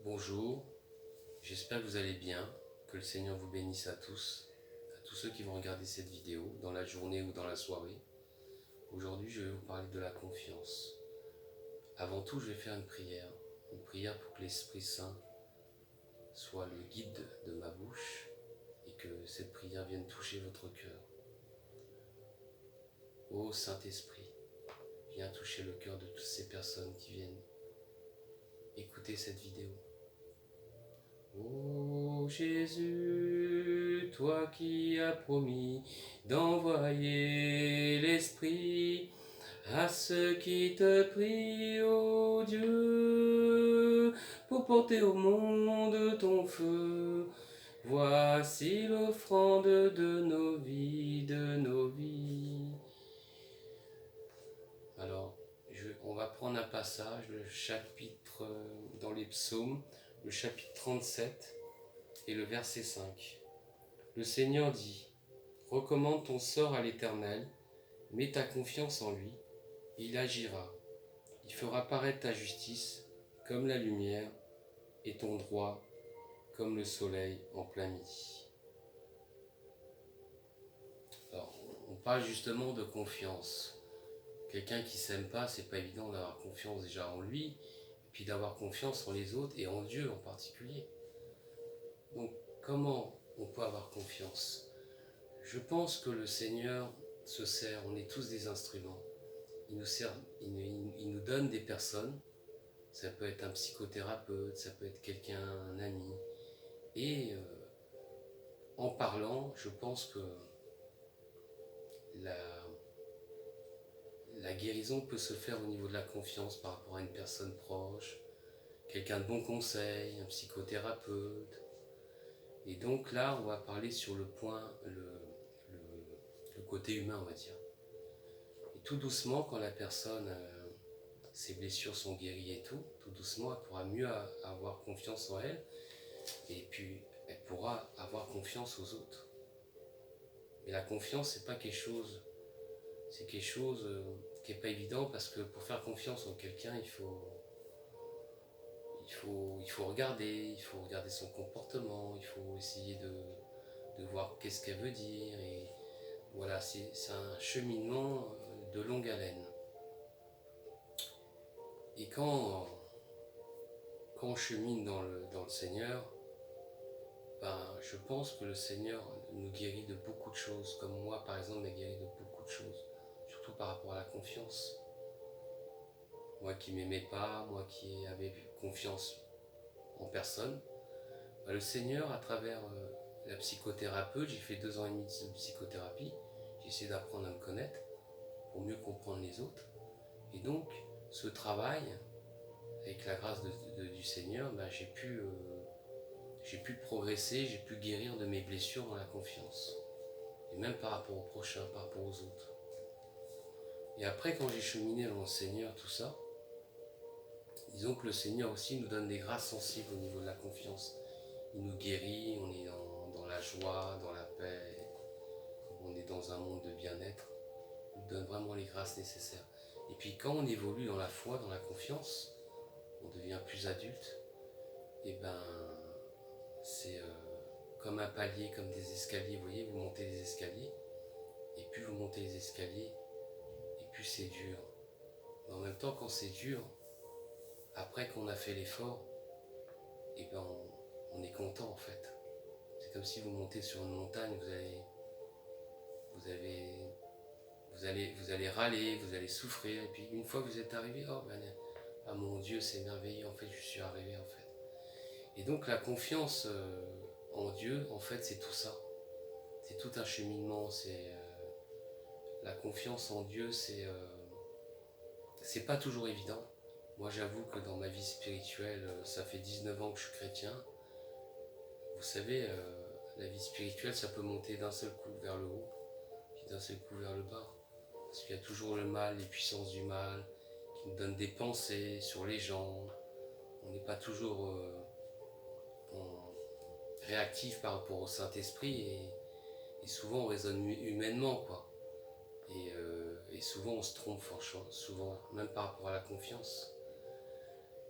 Bonjour, j'espère que vous allez bien, que le Seigneur vous bénisse à tous ceux qui vont regarder cette vidéo, dans la journée ou dans la soirée. Aujourd'hui, je vais vous parler de la confiance. Avant tout, je vais faire une prière pour que l'Esprit Saint soit le guide de ma bouche et que cette prière vienne toucher votre cœur. Ô Saint-Esprit, viens toucher le cœur de toutes ces personnes qui viennent écouter cette vidéo. Ô Jésus, toi qui as promis d'envoyer l'Esprit à ceux qui te prient, ô Dieu, pour porter au monde ton feu, voici l'offrande de nos vies, de nos vies. Alors, on va prendre un passage, le chapitre dans les psaumes, le chapitre 37 et le verset 5. Le Seigneur dit, recommande ton sort à l'Éternel, mets ta confiance en lui, il agira. Il fera paraître ta justice comme la lumière et ton droit comme le soleil en plein midi. Alors, on parle justement de confiance. Quelqu'un qui s'aime pas, c'est pas évident d'avoir confiance déjà en lui, et puis d'avoir confiance en les autres et en Dieu en particulier. Donc, comment on peut avoir confiance? Je pense que le Seigneur se sert, on est tous des instruments. Il nous donne des personnes, ça peut être un psychothérapeute, ça peut être quelqu'un, un ami. Et en parlant, je pense que la guérison peut se faire au niveau de la confiance par rapport à une personne proche, quelqu'un de bon conseil, un psychothérapeute. Et donc là, on va parler sur le point, le côté humain, on va dire. Et tout doucement, quand la personne, ses blessures sont guéries et tout doucement, elle pourra mieux avoir confiance en elle. Et puis, elle pourra avoir confiance aux autres. Mais la confiance, c'est pas quelque chose, c'est quelque chose qui n'est pas évident parce que pour faire confiance en quelqu'un, il faut regarder son comportement, il faut essayer de voir qu'est-ce qu'elle veut dire. Et voilà, c'est un cheminement de longue haleine. Et quand on chemine dans le Seigneur, je pense que le Seigneur nous guérit de beaucoup de choses, comme moi par exemple m'a guéri de beaucoup de choses, surtout par rapport à la confiance. Moi qui m'aimais pas, moi qui avais confiance en personne, le Seigneur, à travers la psychothérapeute, j'ai fait 2 ans et demi de psychothérapie, j'ai essayé d'apprendre à me connaître pour mieux comprendre les autres. Et donc, ce travail, avec la grâce du Seigneur, j'ai pu progresser, j'ai pu guérir de mes blessures dans la confiance. Et même par rapport aux prochains, par rapport aux autres. Et après, quand j'ai cheminé dans le Seigneur, tout ça, disons que le Seigneur aussi nous donne des grâces sensibles au niveau de la confiance. Il nous guérit, on est dans la joie, dans la paix, on est dans un monde de bien-être. Il nous donne vraiment les grâces nécessaires. Et puis quand on évolue dans la foi, dans la confiance, on devient plus adulte, et c'est comme un palier, comme des escaliers, vous voyez, vous montez les escaliers, et plus vous montez les escaliers, et plus c'est dur. Mais en même temps, quand c'est dur, après qu'on a fait l'effort, on est content en fait. C'est comme si vous montez sur une montagne, vous allez râler, vous allez souffrir, et puis une fois que vous êtes arrivé, ah mon Dieu, c'est merveilleux, en fait, je suis arrivé en fait. Et donc la confiance en Dieu, en fait, c'est tout ça. C'est tout un cheminement, la confiance en Dieu, c'est pas toujours évident. Moi, j'avoue que dans ma vie spirituelle, ça fait 19 ans que je suis chrétien. Vous savez, la vie spirituelle, ça peut monter d'un seul coup vers le haut, puis d'un seul coup vers le bas. Parce qu'il y a toujours le mal, les puissances du mal, qui nous donnent des pensées sur les gens. On n'est pas toujours réactif par rapport au Saint-Esprit, et souvent on raisonne humainement, quoi. Et souvent on se trompe, franchement, souvent, même par rapport à la confiance.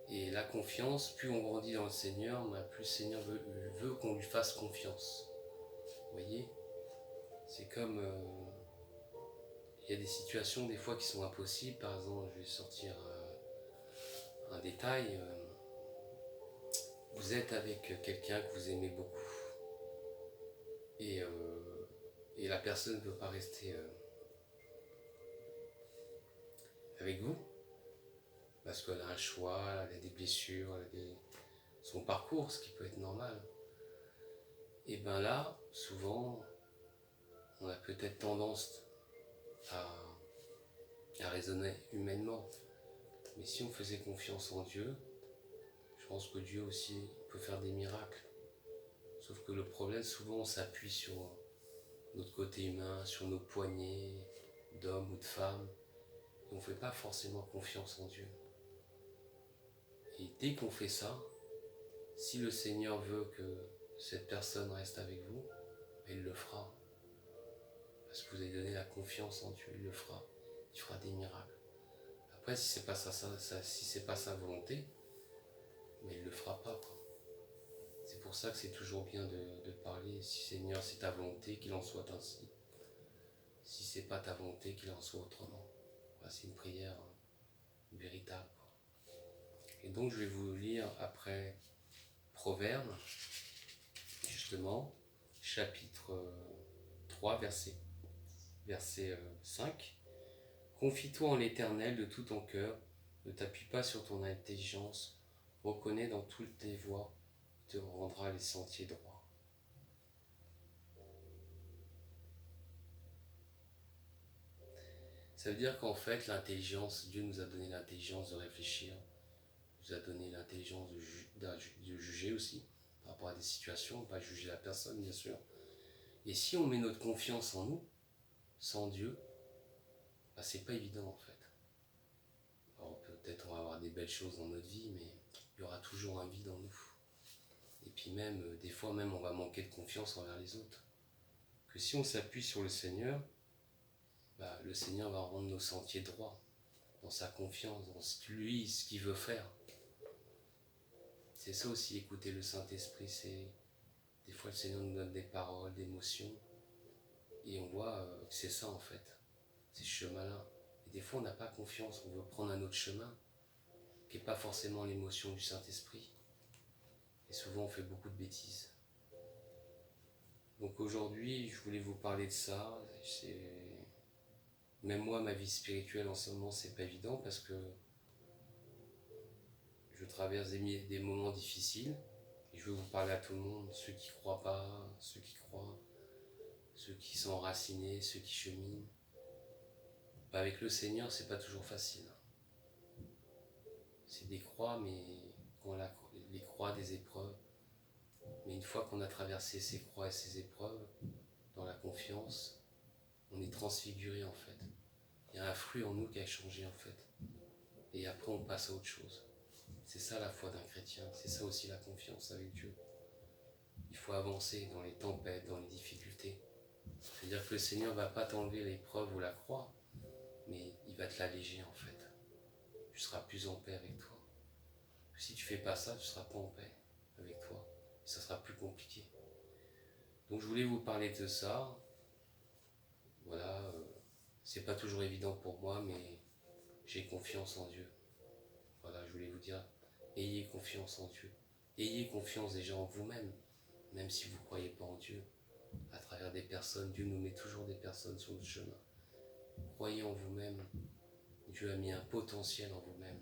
Et la confiance, plus on grandit dans le Seigneur, plus le Seigneur veut qu'on lui fasse confiance. Vous voyez? C'est comme... il y a des situations des fois qui sont impossibles. Par exemple, je vais sortir un détail. Vous êtes avec quelqu'un que vous aimez beaucoup. Et la personne ne peut pas rester avec vous. Parce qu'elle a un choix, elle a des blessures, elle a son parcours, ce qui peut être normal. Et bien là, souvent, on a peut-être tendance à raisonner humainement. Mais si on faisait confiance en Dieu, je pense que Dieu aussi peut faire des miracles. Sauf que le problème, souvent, on s'appuie sur notre côté humain, sur nos poignées d'hommes ou de femmes. Et on ne fait pas forcément confiance en Dieu. Et dès qu'on fait ça, si le Seigneur veut que cette personne reste avec vous, il le fera. Parce que vous avez donné la confiance en Dieu, il le fera. Il fera des miracles. Après, si c'est pas si c'est pas sa volonté, mais il le fera pas, quoi. C'est pour ça que c'est toujours bien de parler. Si Seigneur, c'est ta volonté, qu'il en soit ainsi. Si c'est pas ta volonté, qu'il en soit autrement. Voilà, c'est une prière véritable, quoi. Et donc, je vais vous lire après Proverbes, justement, chapitre 3, verset 5. Confie-toi en l'Éternel de tout ton cœur, ne t'appuie pas sur ton intelligence, reconnais dans toutes tes voies, te rendra les sentiers droits. Ça veut dire qu'en fait, l'intelligence, Dieu nous a donné l'intelligence de réfléchir, nous a donné l'intelligence de juger aussi, par rapport à des situations, pas juger la personne, bien sûr. Et si on met notre confiance en nous, sans Dieu, bah, c'est pas évident en fait. Alors peut-être on va avoir des belles choses dans notre vie, mais il y aura toujours un vide en nous. Et puis même, des fois même, on va manquer de confiance envers les autres. Que si on s'appuie sur le Seigneur, bah, le Seigneur va rendre nos sentiers droits, dans sa confiance, dans ce qu'il veut faire. C'est ça aussi, écouter le Saint-Esprit, c'est... Des fois, le Seigneur nous donne des paroles, des émotions, et on voit que c'est ça en fait, c'est ce chemin-là. Et des fois, on n'a pas confiance, on veut prendre un autre chemin, qui n'est pas forcément l'émotion du Saint-Esprit. Et souvent, on fait beaucoup de bêtises. Donc aujourd'hui, je voulais vous parler de ça. Même moi, ma vie spirituelle en ce moment, c'est pas évident parce que je traverse des moments difficiles. Et je veux vous parler à tout le monde, ceux qui croient pas, ceux qui croient, ceux qui sont enracinés, ceux qui cheminent. Avec le Seigneur, c'est pas toujours facile. C'est des croix, mais les croix des épreuves. Mais une fois qu'on a traversé ces croix et ces épreuves, dans la confiance, on est transfiguré en fait. Il y a un fruit en nous qui a changé en fait. Et après on passe à autre chose. C'est ça la foi d'un chrétien, c'est ça aussi la confiance avec Dieu. Il faut avancer dans les tempêtes, dans les difficultés. C'est-à-dire que le Seigneur ne va pas t'enlever l'épreuve ou la croix, mais il va te l'alléger en fait. Tu seras plus en paix avec toi. Si tu fais pas ça, tu ne seras pas en paix avec toi. Et ça sera plus compliqué. Donc je voulais vous parler de ça. Voilà, c'est pas toujours évident pour moi, mais j'ai confiance en Dieu. Voilà, je voulais vous dire, ayez confiance en Dieu. Ayez confiance déjà en vous-même, même si vous ne croyez pas en Dieu. À travers des personnes, Dieu nous met toujours des personnes sur notre chemin. Croyez en vous-même. Dieu a mis un potentiel en vous-même.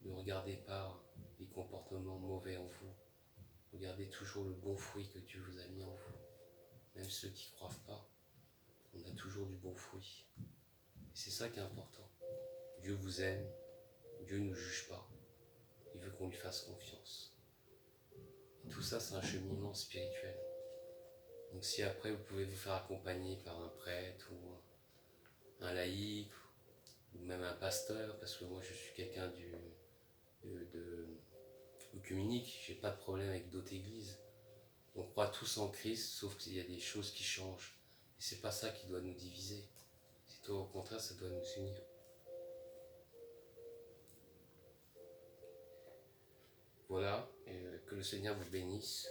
Ne regardez pas les comportements mauvais en vous. Regardez toujours le bon fruit que Dieu vous a mis en vous. Même ceux qui ne croient pas, on a toujours du bon fruit. Et c'est ça qui est important. Dieu vous aime, Dieu ne nous juge pas. Il veut qu'on lui fasse confiance. Et tout ça, c'est un cheminement spirituel. Donc si après, vous pouvez vous faire accompagner par un prêtre ou un laïc, ou même un pasteur, parce que moi je suis quelqu'un de œcuménique, j'ai pas de problème avec d'autres églises. On croit tous en Christ, sauf qu'il y a des choses qui changent. Et c'est pas ça qui doit nous diviser. C'est au contraire, ça doit nous unir. Voilà, et que le Seigneur vous bénisse.